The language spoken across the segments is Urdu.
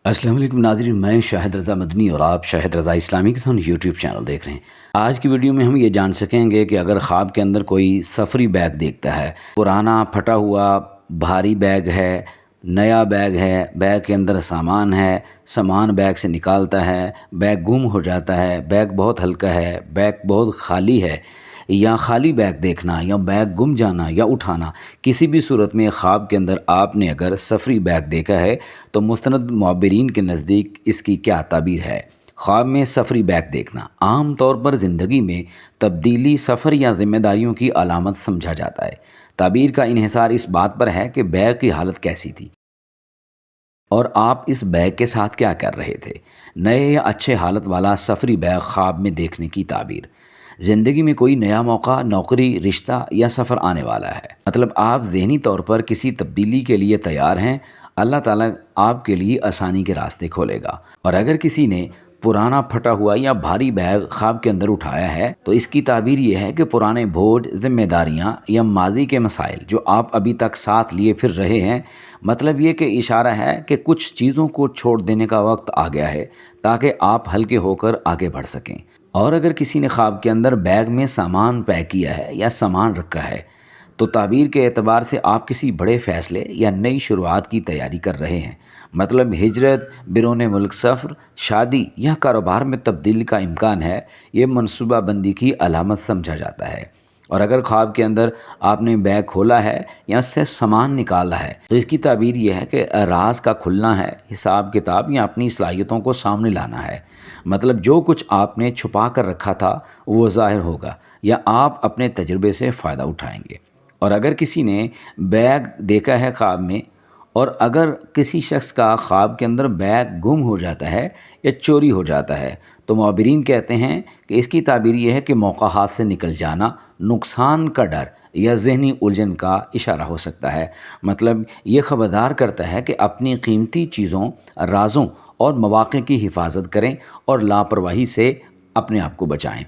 السلام علیکم ناظرین، میں شاہد رضا مدنی اور آپ شاہد رضا اسلامی کے ساتھ یوٹیوب چینل دیکھ رہے ہیں۔ آج کی ویڈیو میں ہم یہ جان سکیں گے کہ اگر خواب کے اندر کوئی سفری بیگ دیکھتا ہے، پرانا پھٹا ہوا بھاری بیگ ہے، نیا بیگ ہے، بیگ کے اندر سامان ہے، سامان بیگ سے نکالتا ہے، بیگ گم ہو جاتا ہے، بیگ بہت ہلکا ہے، بیگ بہت خالی ہے، یا خالی بیگ دیکھنا یا بیگ گم جانا یا اٹھانا، کسی بھی صورت میں خواب کے اندر آپ نے اگر سفری بیگ دیکھا ہے تو مستند معبرین کے نزدیک اس کی کیا تعبیر ہے۔ خواب میں سفری بیگ دیکھنا عام طور پر زندگی میں تبدیلی، سفر یا ذمہ داریوں کی علامت سمجھا جاتا ہے۔ تعبیر کا انحصار اس بات پر ہے کہ بیگ کی حالت کیسی تھی اور آپ اس بیگ کے ساتھ کیا کر رہے تھے۔ نئے یا اچھے حالت والا سفری بیگ خواب میں دیکھنے کی تعبیر: زندگی میں کوئی نیا موقع، نوکری، رشتہ یا سفر آنے والا ہے، مطلب آپ ذہنی طور پر کسی تبدیلی کے لیے تیار ہیں۔ اللہ تعالیٰ آپ کے لیے آسانی کے راستے کھولے گا۔ اور اگر کسی نے پرانا پھٹا ہوا یا بھاری بیگ خواب کے اندر اٹھایا ہے تو اس کی تعبیر یہ ہے کہ پرانے بوجھ، ذمہ داریاں یا ماضی کے مسائل جو آپ ابھی تک ساتھ لیے پھر رہے ہیں، مطلب یہ کہ اشارہ ہے کہ کچھ چیزوں کو چھوڑ دینے کا وقت آ گیا ہے تاکہ آپ ہلکے ہو کر آگے بڑھ سکیں۔ اور اگر کسی نے خواب کے اندر بیگ میں سامان پیک کیا ہے یا سامان رکھا ہے تو تعبیر کے اعتبار سے آپ کسی بڑے فیصلے یا نئی شروعات کی تیاری کر رہے ہیں، مطلب ہجرت، بیرون ملک سفر، شادی یا کاروبار میں تبدیلی کا امکان ہے۔ یہ منصوبہ بندی کی علامت سمجھا جاتا ہے۔ اور اگر خواب کے اندر آپ نے بیگ کھولا ہے یا اس سے سامان نکالا ہے تو اس کی تعبیر یہ ہے کہ راز کا کھلنا ہے، حساب کتاب یا اپنی صلاحیتوں کو سامنے لانا ہے، مطلب جو کچھ آپ نے چھپا کر رکھا تھا وہ ظاہر ہوگا یا آپ اپنے تجربے سے فائدہ اٹھائیں گے۔ اور اگر کسی نے بیگ دیکھا ہے خواب میں، اور اگر کسی شخص کا خواب کے اندر بیگ گم ہو جاتا ہے یا چوری ہو جاتا ہے تو معبرین کہتے ہیں کہ اس کی تعبیر یہ ہے کہ موقع ہاتھ سے نکل جانا، نقصان کا ڈر یا ذہنی الجھن کا اشارہ ہو سکتا ہے، مطلب یہ خبردار کرتا ہے کہ اپنی قیمتی چیزوں، رازوں اور مواقع کی حفاظت کریں اور لاپرواہی سے اپنے آپ کو بچائیں۔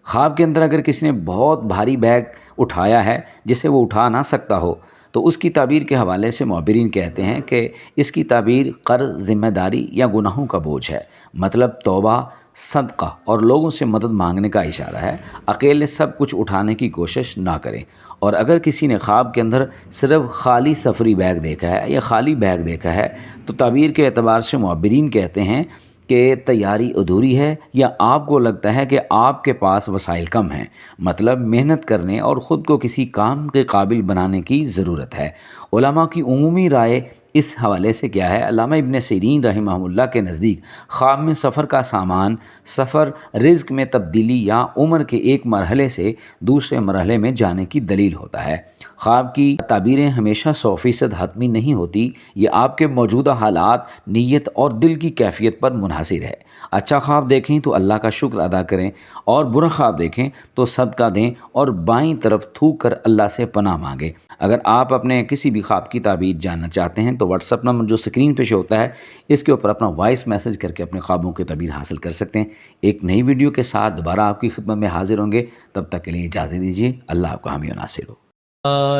خواب کے اندر اگر کسی نے بہت بھاری بیگ اٹھایا ہے جسے وہ اٹھا نہ سکتا ہو تو اس کی تعبیر کے حوالے سے معبرین کہتے ہیں کہ اس کی تعبیر قرض، ذمہ داری یا گناہوں کا بوجھ ہے، مطلب توبہ، صدقہ اور لوگوں سے مدد مانگنے کا اشارہ ہے۔ اکیلے سب کچھ اٹھانے کی کوشش نہ کریں۔ اور اگر کسی نے خواب کے اندر صرف خالی سفری بیگ دیکھا ہے یا خالی بیگ دیکھا ہے تو تعبیر کے اعتبار سے معبرین کہتے ہیں کہ تیاری ادھوری ہے یا آپ کو لگتا ہے کہ آپ کے پاس وسائل کم ہیں، مطلب محنت کرنے اور خود کو کسی کام کے قابل بنانے کی ضرورت ہے۔ علماء کی عمومی رائے اس حوالے سے کیا ہے؟ علامہ ابن سیرین رحمہ اللہ کے نزدیک خواب میں سفر کا سامان، سفر رزق میں تبدیلی یا عمر کے ایک مرحلے سے دوسرے مرحلے میں جانے کی دلیل ہوتا ہے۔ خواب کی تعبیریں ہمیشہ 100% حتمی نہیں ہوتی، یہ آپ کے موجودہ حالات، نیت اور دل کی کیفیت پر منحصر ہے۔ اچھا خواب دیکھیں تو اللہ کا شکر ادا کریں، اور برا خواب دیکھیں تو صدقہ دیں اور بائیں طرف تھوک کر اللہ سے پناہ مانگیں۔ اگر آپ اپنے کسی بھی خواب کی تعبیر جاننا چاہتے ہیں تو واٹس ایپ نمبر جو اسکرین پہ شو ہوتا ہے اس کے اوپر اپنا وائس میسج کر کے اپنے خوابوں کی تعبیر حاصل کر سکتے ہیں۔ ایک نئی ویڈیو کے ساتھ دوبارہ آپ کی خدمت میں حاضر ہوں گے، تب تک کے لیے اجازت دیجیے۔ اللہ آپ کا حامی و ناصر ہو۔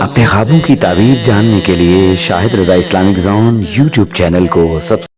اپنے خوابوں کی تعبیر جاننے کے لیے شاہد رضا اسلامک زون یوٹیوب چینل کو سبسکرائب